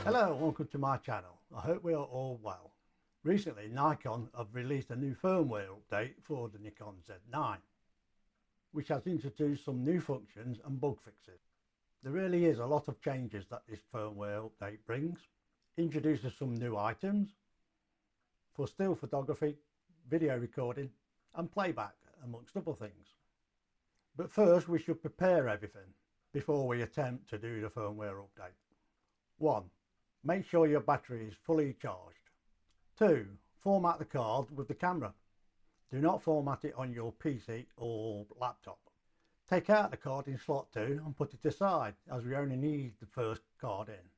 Hello and welcome to my channel. I hope we are all well. Recently Nikon have released a new firmware update for the Nikon Z9, which has introduced some new functions and bug fixes. There really is a lot of changes that this firmware update brings. Introduces some new items for still photography, video recording and playback, amongst other things. But first we should prepare everything before we attempt to do the firmware update. 1. Make sure your battery is fully charged. 2. Format the card with the camera. Do not format it on your PC or laptop. Take out the card in slot 2 and put it aside, as we only need the first card in.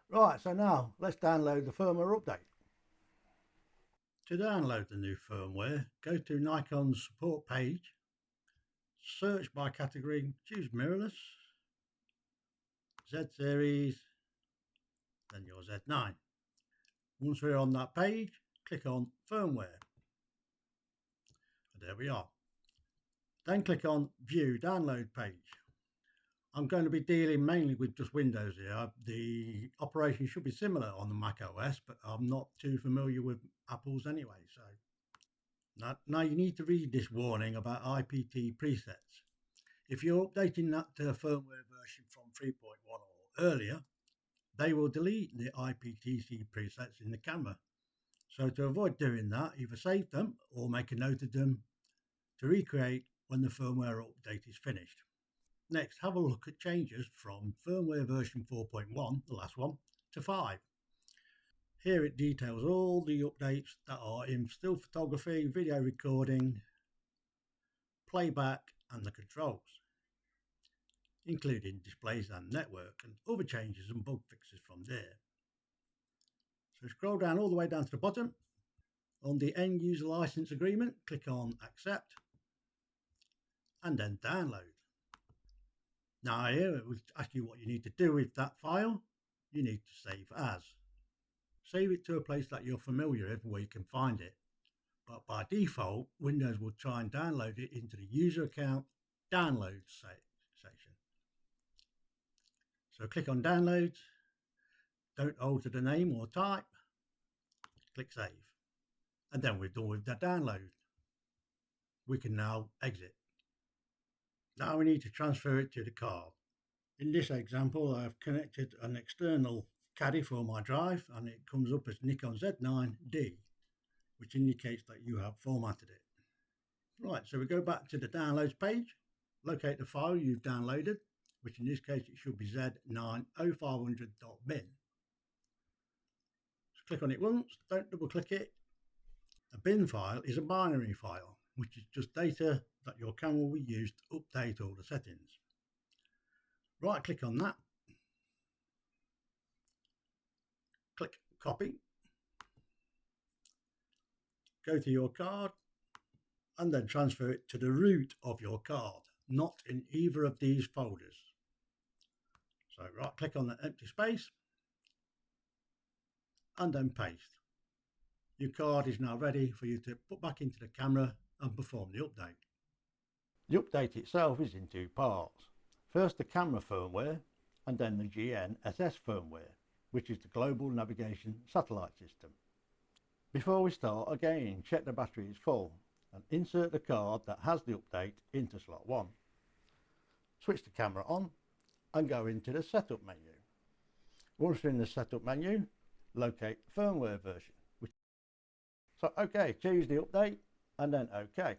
Right, so now let's download the firmware update. To download the new firmware, go to Nikon's support page, search by category, choose mirrorless, Z series, then your Z9. Once we're on that page, click on firmware. And there we are. Then click on view download page. I'm going to be dealing mainly with just Windows here. The operation should be similar on the Mac OS, but I'm not too familiar with Apple's anyway. So now you need to read this warning about IPT presets. If you're updating that to a firmware version from 3.1 or earlier, they will delete the IPTC presets in the camera. So to avoid doing that, either save them or make a note of them to recreate when the firmware update is finished. Next, have a look at changes from firmware version 4.1, the last one, to 5. Here it details all the updates that are in still photography, video recording, playback and the controls, including displays and network, and other changes and bug fixes from there. So scroll down all the way down to the bottom. On the end user license agreement, click on accept and then download. Now here it will ask you what you need to do with that file. You need to save as. Save it to a place that you're familiar with where you can find it. But by default, Windows will try and download it into the user account downloads section. So click on downloads, don't alter the name or type, click save. And then we're done with the download. We can now exit. Now we need to transfer it to the card. In this example, I've connected an external caddy for my drive and it comes up as Nikon Z9D, which indicates that you have formatted it. Right, so we go back to the downloads page, locate the file you've downloaded, which in this case it should be Z90500.bin. So click on it once, don't double click it. A bin file is a binary file, which is just data that your camera will use to update all the settings. Right click on that, click copy, go to your card and then transfer it to the root of your card, not in either of these folders. So right click on the empty space and then paste. Your card is now ready for you to put back into the camera and perform the update. The update itself is in two parts. First the camera firmware and then the GNSS firmware, which is the Global Navigation Satellite System. Before we start, again check the battery is full and insert the card that has the update into slot 1. Switch the camera on and go into the setup menu. Once you're in the setup menu, locate firmware version. So OK, choose the update and then OK.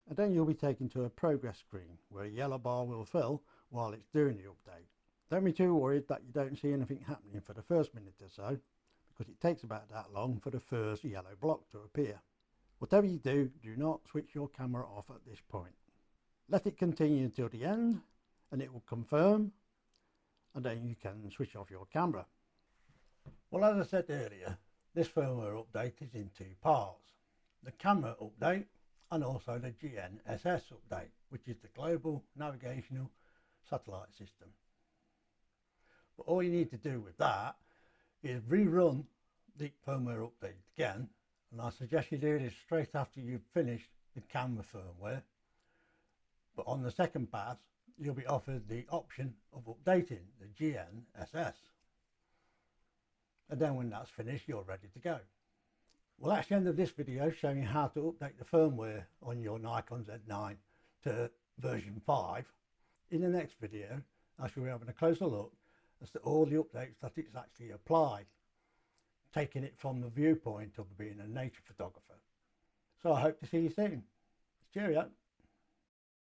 And then you'll be taken to a progress screen where a yellow bar will fill while it's doing the update. Don't be too worried that you don't see anything happening for the first minute or so, because it takes about that long for the first yellow block to appear. Whatever you do, do not switch your camera off at this point. Let it continue until the end and it will confirm, and then you can switch off your camera. Well, as I said earlier, this firmware update is in two parts. The camera update and also the GNSS update, which is the Global Navigational Satellite System. But all you need to do with that is rerun the firmware update again, and I suggest you do this straight after you've finished the camera firmware. But on the second pass, you'll be offered the option of updating the GNSS. And then when that's finished, you're ready to go. Well, that's the end of this video showing you how to update the firmware on your Nikon Z9 to version 5. In the next video, I shall be having a closer look as to all the updates that it's actually applied, taking it from the viewpoint of being a nature photographer. So I hope to see you soon. Cheerio.